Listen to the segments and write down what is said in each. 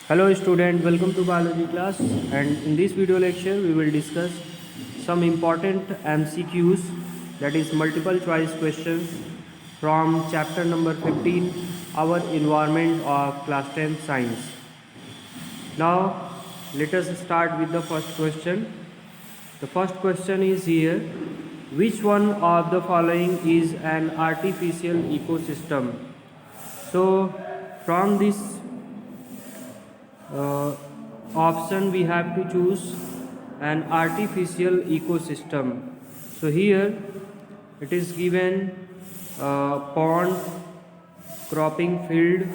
Hello student, welcome to biology class, and in this video lecture we will discuss some important MCQs, that is multiple choice questions from chapter number 15, our environment of class 10 science. Now let us start with the first question. The first question is here: which one of the following is an artificial ecosystem? So from this uh, option we have to choose an artificial ecosystem. So here it is given pond, cropping field,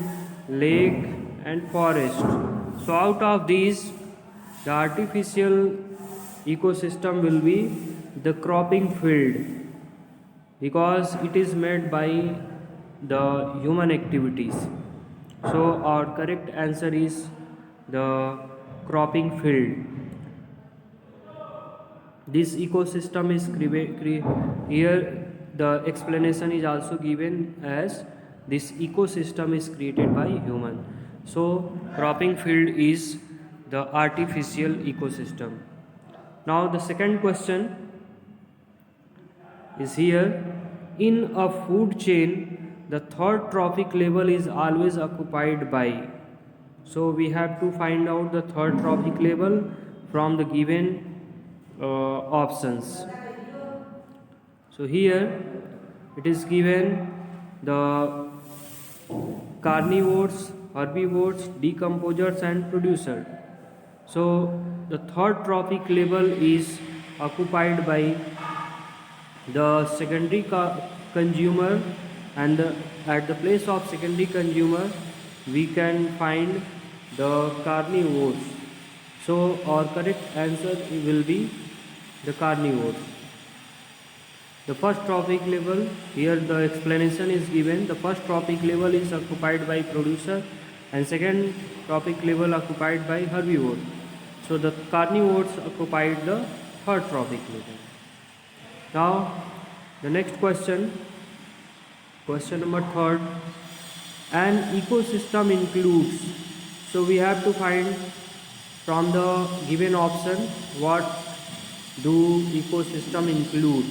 lake and forest. So out of these, the artificial ecosystem will be the cropping field, because it is made by the human activities. So our correct answer is the cropping field. This ecosystem is here the explanation is also given as this ecosystem is created by human. So cropping field is the artificial ecosystem. Now the second question is here: in a food chain, the third trophic level is always occupied by. So we have to find out the third trophic level from the given options. So here it is given the carnivores, herbivores, decomposers and producer. So the third trophic level is occupied by the secondary consumer, and at the place of secondary consumer we can find the carnivores. So our correct answer will be the carnivores. The first trophic level, here the explanation is given. The first trophic level is occupied by producer and second trophic level occupied by herbivore. So the carnivores occupied the third trophic level. Now the next question, question number third: an ecosystem includes. So we have to find from the given option what do ecosystem include.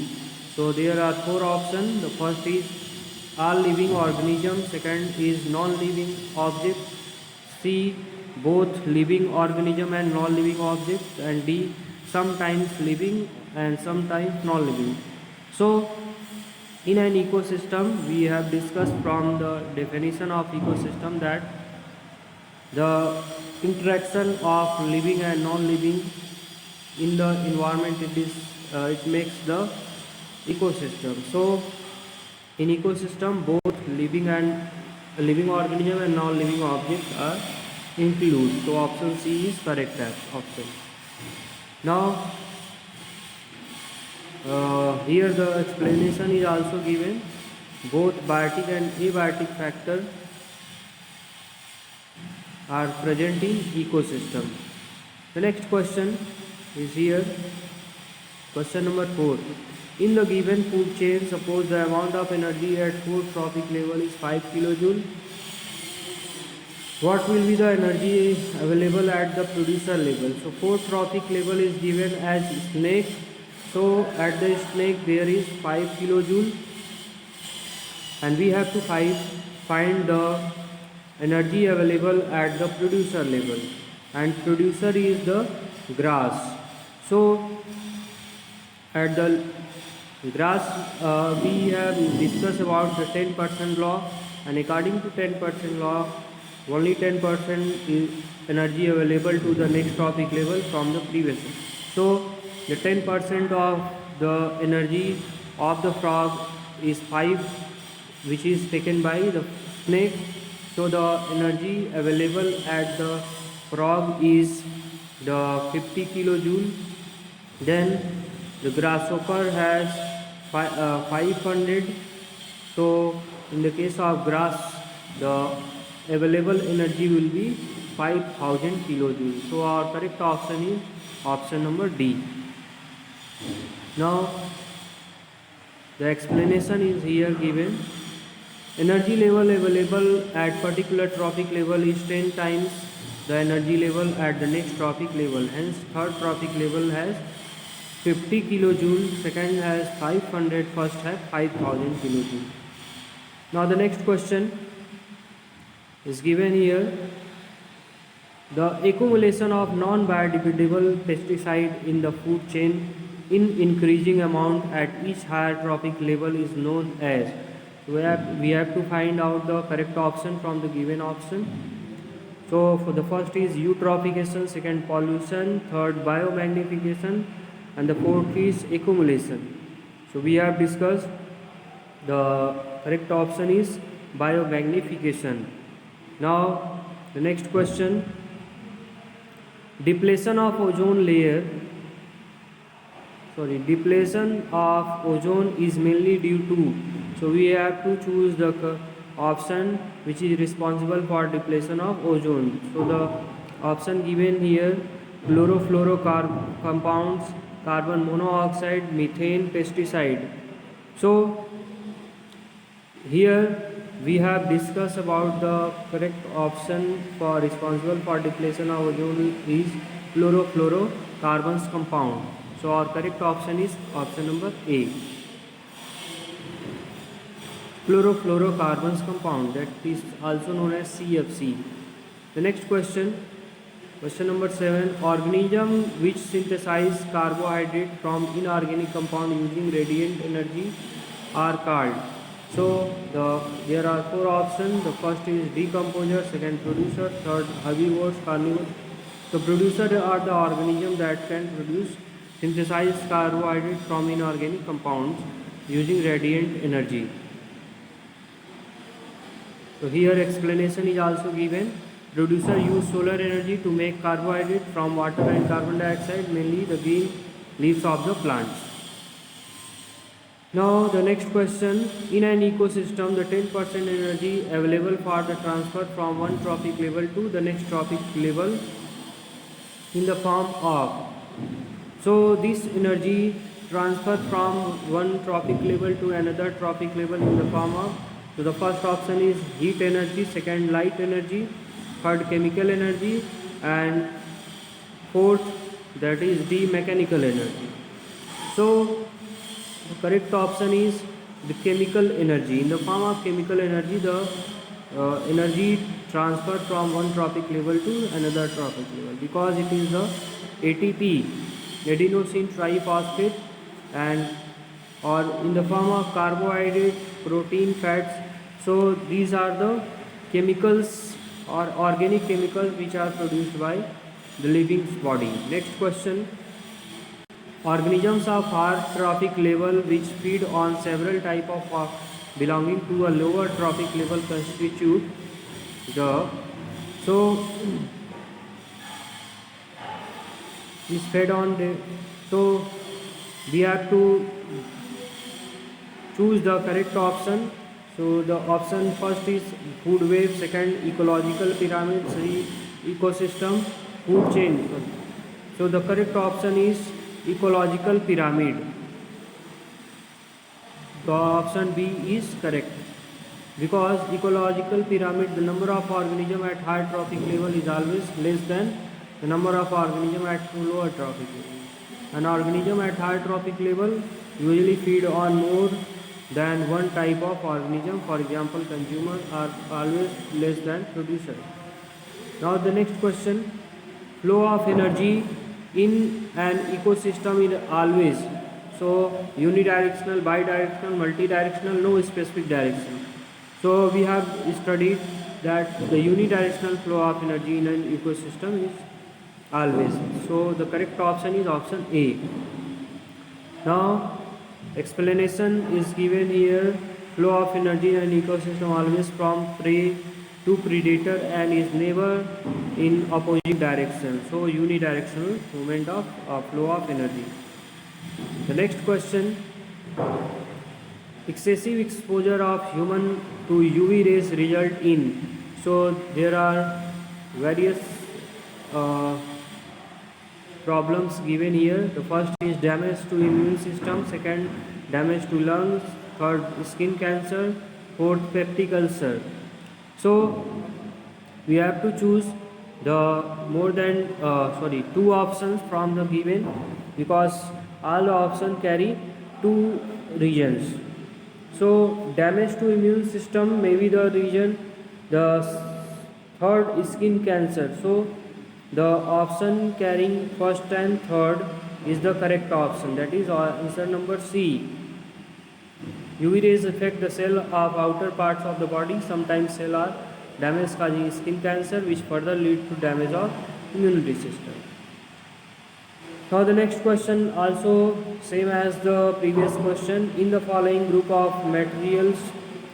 So there are four options. The first is all living organisms, second is non-living objects, C both living organism and non-living objects, and D sometimes living and sometimes non-living. So in an ecosystem we have discussed from the definition of ecosystem that the interaction of living and non-living in the environment, it makes the ecosystem. So in ecosystem both living organism and non-living objects are included. So option C is correct option. Now here the explanation is also given. Both biotic and abiotic factors are present in ecosystem. The next question is here, question number 4. In the given food chain, suppose the amount of energy at fourth trophic level is 5 kilojoule. What will be the energy available at the producer level? So fourth trophic level is given as snake. So at the snake there is 5 kilojoule, and we have to find the energy available at the producer level, and producer is the grass. So at the grass we have discussed about the 10% law, and according to 10% law only 10% is energy available to the next trophic level from the previous. So the 10% of the energy of the frog is 5, which is taken by the snake. So the energy available at the frog is the 50 kilojoule. Then the grasshopper has 500. So in the case of grass the available energy will be 5000 kilojoule. So our correct option is option number D. Now the explanation is here given. Energy level available at particular trophic level is 10 times the energy level at the next trophic level. Hence, third trophic level has 50 kilojoule, second has 500, first has 5000 kilojoule. Now the next question is given here. The accumulation of non-biodegradable pesticide in the food chain in increasing amount at each higher trophic level is known as. So we have to find out the correct option from the given option. So for the first is eutrophication, second pollution, third biomagnification, and the fourth is accumulation. So we have discussed the correct option is biomagnification. Now the next question, depletion of ozone is mainly due to, so we have to choose the option which is responsible for depletion of ozone. So the option given here, chlorofluorocarbon compounds, carbon monoxide, methane, pesticide. So here we have discussed about the correct option for responsible for depletion of ozone is chlorofluorocarbons compound. So our correct option is option number A, chlorofluorocarbons compound, that is also known as CFC. The next question number 7, organism which synthesize carbohydrate from inorganic compound using radiant energy are called. So there are 4 options. The first is decomposer, second producer, third herbivores, carnivores. The producer are the organism that can synthesize carbohydrate from inorganic compounds using radiant energy. So here explanation is also given. Producer use solar energy to make carbohydrate from water and carbon dioxide, mainly the green leaves of the plants. Now the next question, in an ecosystem the 10% energy available for the transfer from one trophic level to the next trophic level in the form of. So this energy transfer from one trophic level to another trophic level in the form of, so the first option is heat energy, second light energy, third chemical energy, and fourth that is the mechanical energy. So the correct option is the chemical energy. In the form of chemical energy, the energy transferred from one trophic level to another trophic level, because it is the ATP, adenosine triphosphate, and or in the form of carbohydrate, protein, fats. So these are the chemicals or organic chemicals which are produced by the living body. Next question, organisms of higher trophic level which feed on several types of belonging to a lower trophic level constitute the, so is fed on the, so we have to choose the correct option. So the option first is food web, second ecological pyramid, three ecosystem, food chain. So the correct option is ecological pyramid. The option B is correct, because ecological pyramid, the number of organisms at higher trophic level is always less than the number of organisms at lower trophic level. An organism at higher trophic level usually feed on more than one type of organism. For example, consumers are always less than producers. Now the next question, flow of energy in an ecosystem is always, so unidirectional, bidirectional, multidirectional, no specific direction. So we have studied that the unidirectional flow of energy in an ecosystem is always. So the correct option is option A. Now explanation is given here. Flow of energy in an ecosystem always from prey to predator and is never in opposing direction. So unidirectional movement of flow of energy. The next question, excessive exposure of human to UV rays result in. So there are various problems given here. The first is damage to immune system, second damage to lungs, third skin cancer, fourth peptic ulcer. So we have to choose the more than two options from the given, because all the options carry two regions. So damage to immune system may be the region. The third is skin cancer. So the option carrying first and third is the correct option, that is answer number C. UV rays affect the cell of outer parts of the body. Sometimes cell are damaged, causing skin cancer, which further lead to damage of immunity system. Now the next question also same as the previous question. In the following group of materials,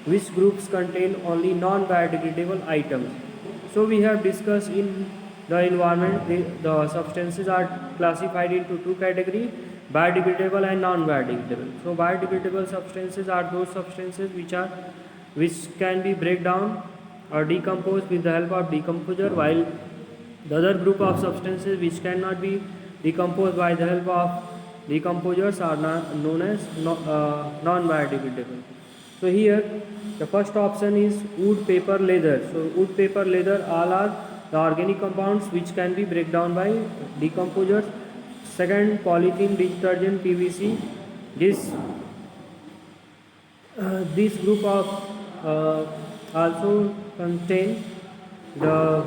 which groups contain only non-biodegradable items? So we have discussed in the environment, the substances are classified into two categories: biodegradable and non-biodegradable. So biodegradable substances are those substances which can be break down or decomposed with the help of decomposer, while the other group of substances which cannot be decomposed by the help of decomposers are known as non-biodegradable. So here the first option is wood, paper, leather. So wood, paper, leather, all are the organic compounds which can be break down by decomposers. Second, polythene, detergent, PVC. This group of also contain the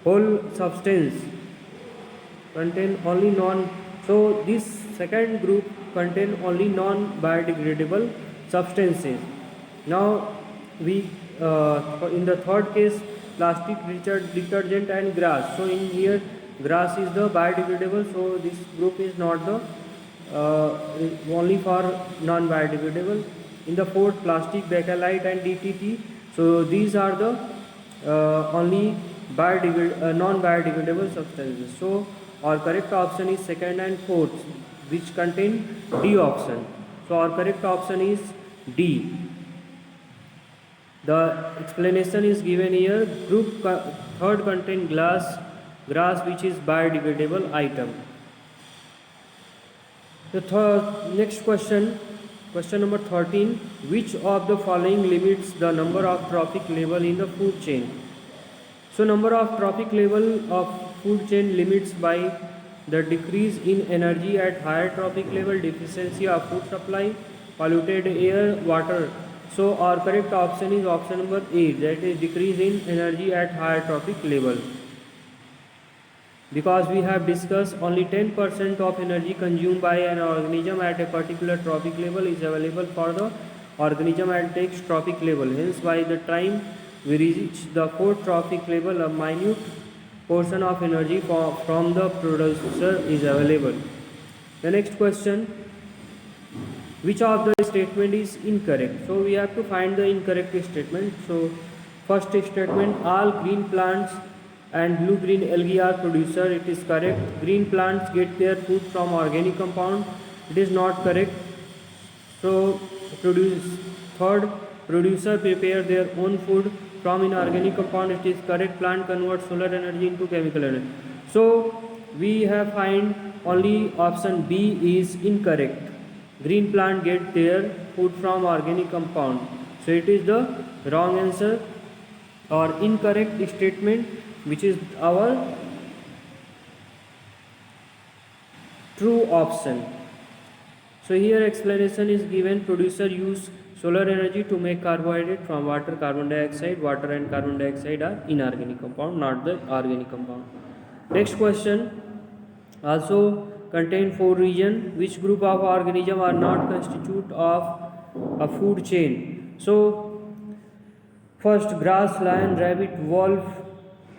whole substance contain only non. So this second group contain only non-biodegradable substances. Now we in the third case, plastic, detergent and grass. So in here grass is the biodegradable, so this group is not the only for non-biodegradable. In the fourth, plastic, bakelite and DTT. So these are the only non-biodegradable substances. So our correct option is second and fourth, which contain D option. So our correct option is D. The explanation is given here. Group third contain grass, which is biodegradable item. The next question, question number 13. Which of the following limits the number of trophic level in the food chain? So number of trophic level of food chain limits by the decrease in energy at higher trophic level, deficiency of food supply, polluted air, water. So our correct option is option number 8, that is decrease in energy at higher trophic level. Because we have discussed only 10% of energy consumed by an organism at a particular trophic level is available for the organism at its trophic level. Hence, by the time we reach the fourth trophic level, a minute portion of energy from the producer is available. The next question, which of the statement is incorrect? So we have to find the incorrect statement. So first statement, all green plants and blue-green algae are producer. It is correct. Green plants get their food from organic compound. It is not correct. So third, producer prepare their own food from inorganic compound. It is correct. Plant converts solar energy into chemical energy. So we have find only option B is incorrect. Green plant get their food from organic compound. So it is the wrong answer or incorrect statement, which is our true option. So here explanation is given. Producer use solar energy to make carbohydrate from water, carbon dioxide. Water and carbon dioxide are inorganic compound, not the organic compound. Next question also contain 4 region. Which group of organism are not constitute of a food chain? So first, grass, lion, rabbit, wolf.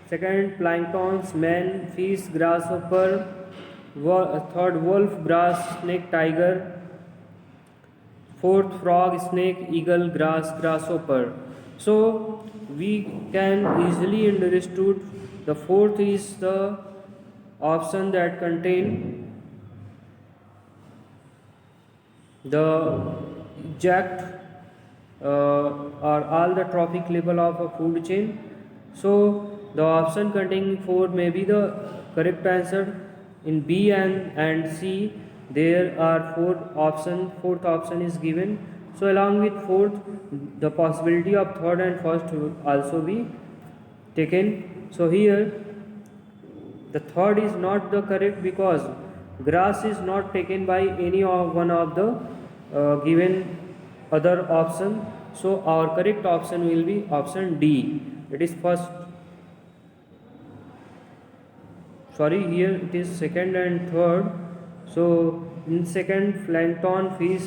Second, planktons, man, fish, grasshopper. Third, wolf, grass, snake, tiger. Fourth, frog, snake, eagle, grass, grasshopper. So we can easily understood the fourth is the option that contain the exact or all the trophic level of a food chain. So the option containing 4 may be the correct answer. In B and C there are 4 options. Fourth option is given. So along with fourth, the possibility of third and first will also be taken. So here the third is not the correct because grass is not taken by any of one of the given other option. So our correct option will be option D. It is first. Sorry, here it is second and third. So in second, plankton fish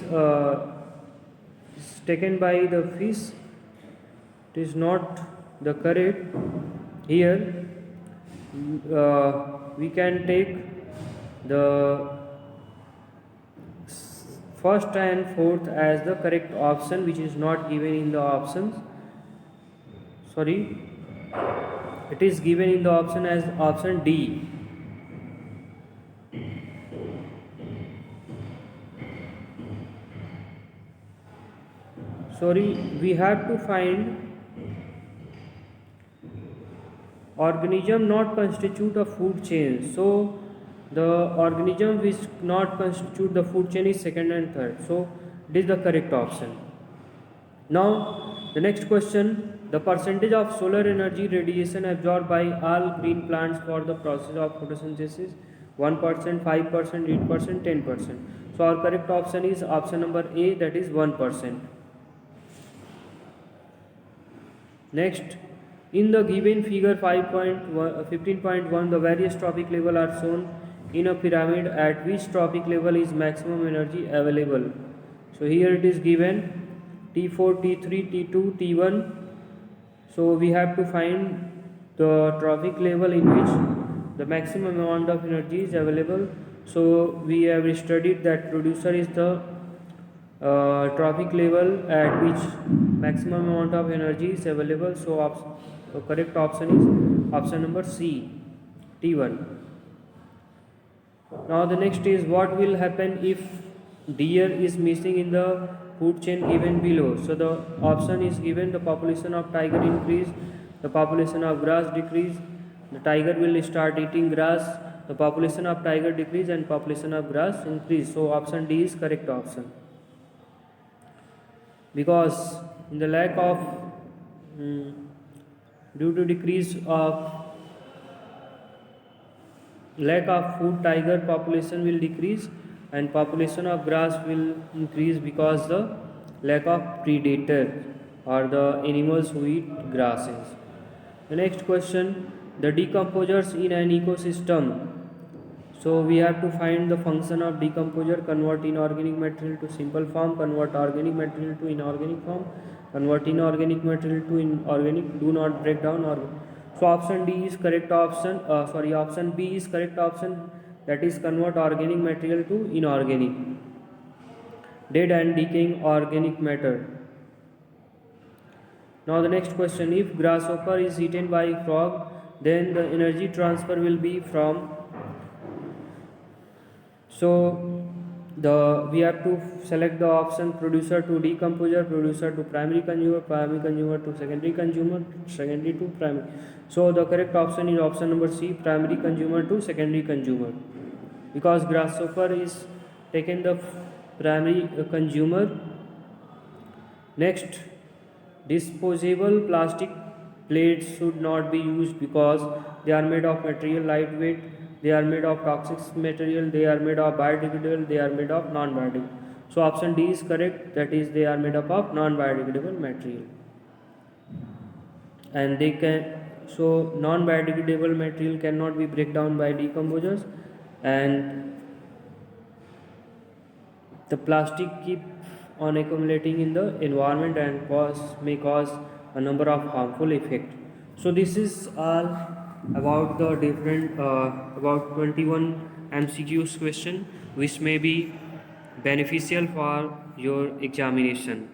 is taken by the fish. It is not the correct. Here we can take the first and fourth as the correct option, which is not given in the options. Sorry, it is given in the option as option D. Sorry, we have to find organism not constitute a food chain. So the organism which not constitute the food chain is second and third. So this is the correct option. Now the next question, the percentage of solar energy radiation absorbed by all green plants for the process of photosynthesis: 1%, 5%, 8%, 10%. So our correct option is option number A, that is 1%. Next, in the given figure 15.1, the various trophic levels are shown in a pyramid. At which trophic level is maximum energy available? So here it is given T4, T3, T2, T1. So we have to find the trophic level in which the maximum amount of energy is available. So we have studied that producer is the trophic level at which maximum amount of energy is available. So the correct option is option number C, T1. Now the next is, what will happen if deer is missing in the food chain given below? So the option is given: the population of tiger increase, the population of grass decrease, the tiger will start eating grass, the population of tiger decrease, and population of grass increase. So option D is correct option. Because in the lack of due to decrease of lack of food, tiger population will decrease and population of grass will increase because the lack of predator or the animals who eat grasses. The next question, the decomposers in an ecosystem. So we have to find the function of decomposer: convert inorganic material to simple form, convert organic material to inorganic form, convert inorganic material to inorganic, do not break down organic. So option D is correct option. Option B is correct option. That is, convert organic material to inorganic, dead and decaying organic matter. Now the next question, if grasshopper is eaten by frog, then the energy transfer will be from. So we have to select the option producer to decomposer, producer to primary consumer to secondary consumer, secondary to primary. So the correct option is option number C, primary consumer to secondary consumer, because grasshopper is taken the primary consumer. Next, disposable plastic plates should not be used because they are made of material lightweight, they are made of toxic material, they are made of biodegradable, they are made of non-biodegradable. So option D is correct, that is, they are made up of non-biodegradable material. And they can, so non-biodegradable material cannot be break down by decomposers, and the plastic keep on accumulating in the environment and may cause a number of harmful effects. So this is all about the different about 21 MCQs question which may be beneficial for your examination.